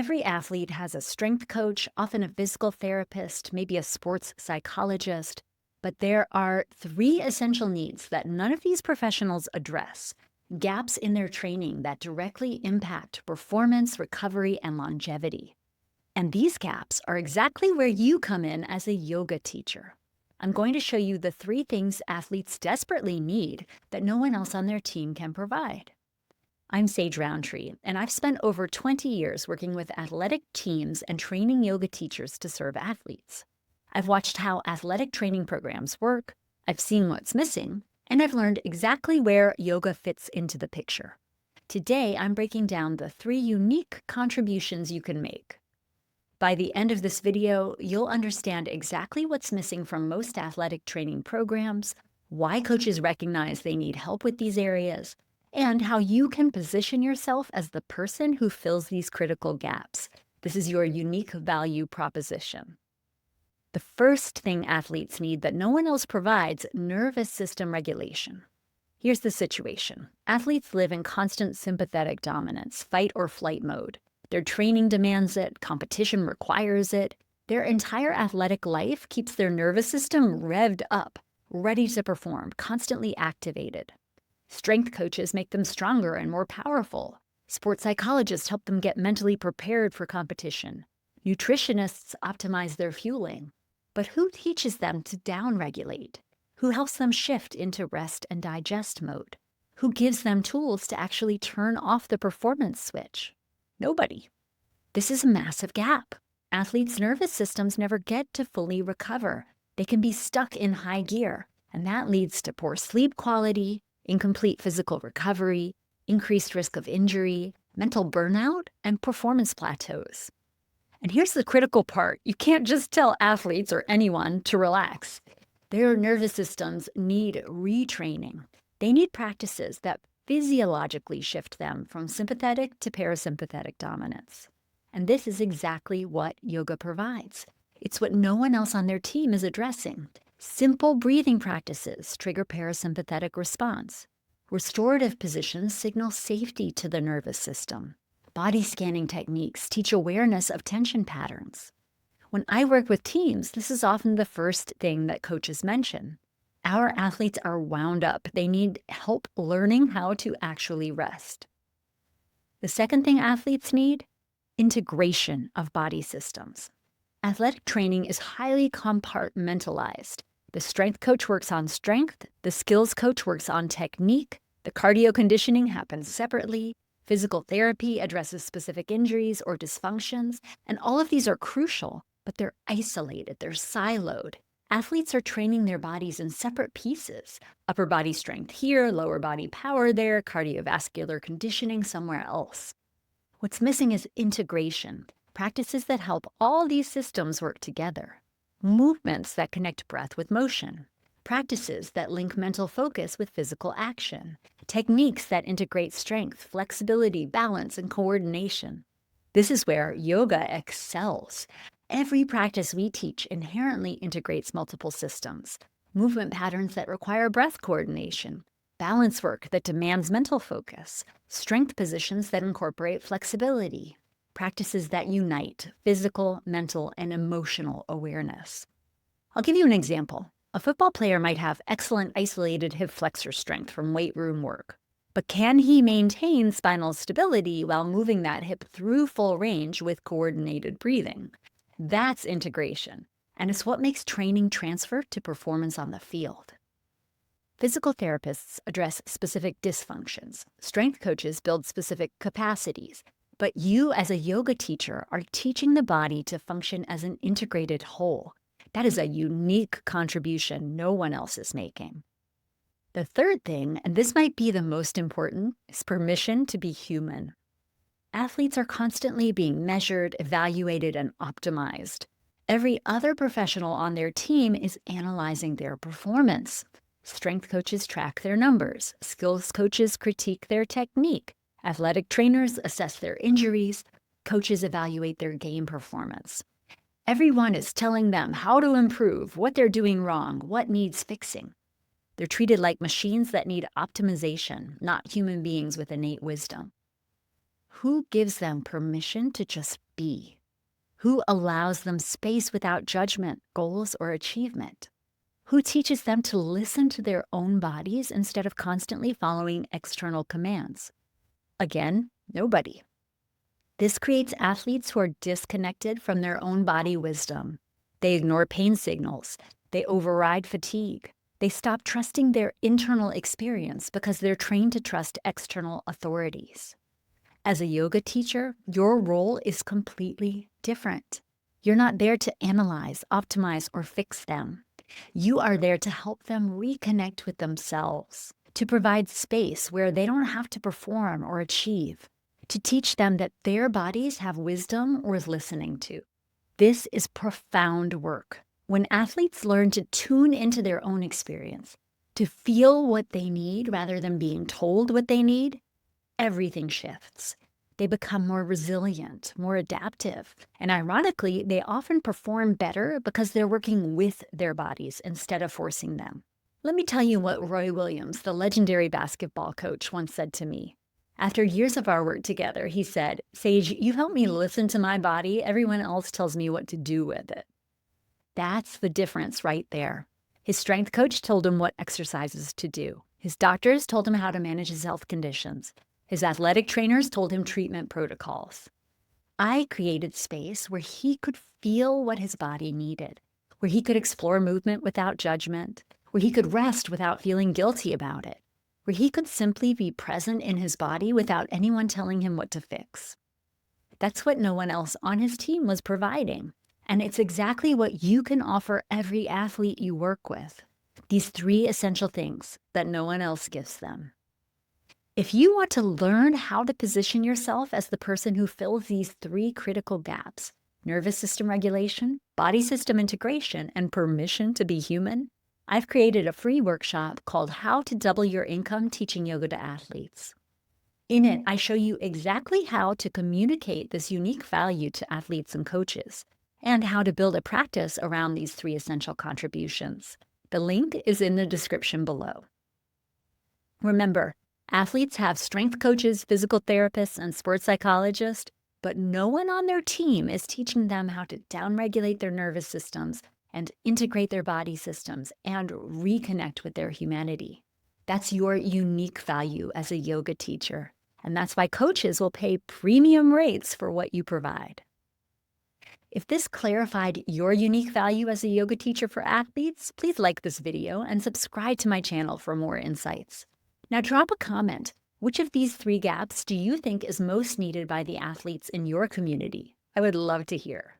Every athlete has a strength coach, often a physical therapist, maybe a sports psychologist. But there are three essential needs that none of these professionals address: gaps in their training that directly impact performance, recovery, and longevity. And these gaps are exactly where you come in as a yoga teacher. I'm going to show you the three things athletes desperately need that no one else on their team can provide. I'm Sage Rountree, and I've spent over 20 years working with athletic teams and training yoga teachers to serve athletes. I've watched how athletic training programs work, I've seen what's missing, and I've learned exactly where yoga fits into the picture. Today, I'm breaking down the three unique contributions you can make. By the end of this video, you'll understand exactly what's missing from most athletic training programs, why coaches recognize they need help with these areas, and how you can position yourself as the person who fills these critical gaps. This is your unique value proposition. The first thing athletes need that no one else provides: nervous system regulation. Here's the situation. Athletes live in constant sympathetic dominance, fight or flight mode. Their training demands it, competition requires it. Their entire athletic life keeps their nervous system revved up, ready to perform, constantly activated. Strength coaches make them stronger and more powerful. Sports psychologists help them get mentally prepared for competition. Nutritionists optimize their fueling. But who teaches them to downregulate? Who helps them shift into rest and digest mode? Who gives them tools to actually turn off the performance switch? Nobody. This is a massive gap. Athletes' nervous systems never get to fully recover. They can be stuck in high gear, and that leads to poor sleep quality, incomplete physical recovery, increased risk of injury, mental burnout, and performance plateaus. And here's the critical part. You can't just tell athletes or anyone to relax. Their nervous systems need retraining. They need practices that physiologically shift them from sympathetic to parasympathetic dominance. And this is exactly what yoga provides. It's what no one else on their team is addressing. Simple breathing practices trigger parasympathetic response. Restorative positions signal safety to the nervous system. Body scanning techniques teach awareness of tension patterns. When I work with teams, this is often the first thing that coaches mention. Our athletes are wound up. They need help learning how to actually rest. The second thing athletes need: integration of body systems. Athletic training is highly compartmentalized. The strength coach works on strength, the skills coach works on technique, the cardio conditioning happens separately, physical therapy addresses specific injuries or dysfunctions, and all of these are crucial, but they're isolated, they're siloed. Athletes are training their bodies in separate pieces: upper body strength here, lower body power there, cardiovascular conditioning somewhere else. What's missing is integration, practices that help all these systems work together, movements that connect breath with motion, practices that link mental focus with physical action, techniques that integrate strength, flexibility, balance, and coordination. This is where yoga excels. Every practice we teach inherently integrates multiple systems: movement patterns that require breath coordination, balance work that demands mental focus, strength positions that incorporate flexibility, practices that unite physical, mental, and emotional awareness. I'll give you an example. A football player might have excellent isolated hip flexor strength from weight room work, but can he maintain spinal stability while moving that hip through full range with coordinated breathing? That's integration, and it's what makes training transfer to performance on the field. Physical therapists address specific dysfunctions. Strength coaches build specific capacities. But you, as a yoga teacher, are teaching the body to function as an integrated whole. That is a unique contribution no one else is making. The third thing, and this might be the most important, is permission to be human. Athletes are constantly being measured, evaluated, and optimized. Every other professional on their team is analyzing their performance. Strength coaches track their numbers. Skills coaches critique their technique. Athletic trainers assess their injuries. Coaches evaluate their game performance. Everyone is telling them how to improve, what they're doing wrong, what needs fixing. They're treated like machines that need optimization, not human beings with innate wisdom. Who gives them permission to just be? Who allows them space without judgment, goals, or achievement? Who teaches them to listen to their own bodies instead of constantly following external commands? Again, nobody. This creates athletes who are disconnected from their own body wisdom. They ignore pain signals. They override fatigue. They stop trusting their internal experience because they're trained to trust external authorities. As a yoga teacher, your role is completely different. You're not there to analyze, optimize, or fix them. You are there to help them reconnect with themselves, to provide space where they don't have to perform or achieve, to teach them that their bodies have wisdom worth listening to. This is profound work. When athletes learn to tune into their own experience, to feel what they need rather than being told what they need, everything shifts. They become more resilient, more adaptive, and ironically, they often perform better because they're working with their bodies instead of forcing them. Let me tell you what Roy Williams, the legendary basketball coach, once said to me. After years of our work together, he said, "Sage, you've helped me listen to my body. Everyone else tells me what to do with it." That's the difference right there. His strength coach told him what exercises to do. His doctors told him how to manage his health conditions. His athletic trainers told him treatment protocols. I created space where he could feel what his body needed, where he could explore movement without judgment, where he could rest without feeling guilty about it, where he could simply be present in his body without anyone telling him what to fix. That's what no one else on his team was providing. And it's exactly what you can offer every athlete you work with. These 3 essential things that no one else gives them. If you want to learn how to position yourself as the person who fills these 3 critical gaps, nervous system regulation, body system integration, and permission to be human, I've created a free workshop called How to Double Your Income Teaching Yoga to Athletes. In it, I show you exactly how to communicate this unique value to athletes and coaches, and how to build a practice around these 3 essential contributions. The link is in the description below. Remember, athletes have strength coaches, physical therapists, and sports psychologists, but no one on their team is teaching them how to downregulate their nervous systems and integrate their body systems and reconnect with their humanity. That's your unique value as a yoga teacher, and that's why coaches will pay premium rates for what you provide. If this clarified your unique value as a yoga teacher for athletes, please like this video and subscribe to my channel for more insights. Now drop a comment. Which of these 3 gaps do you think is most needed by the athletes in your community? I would love to hear.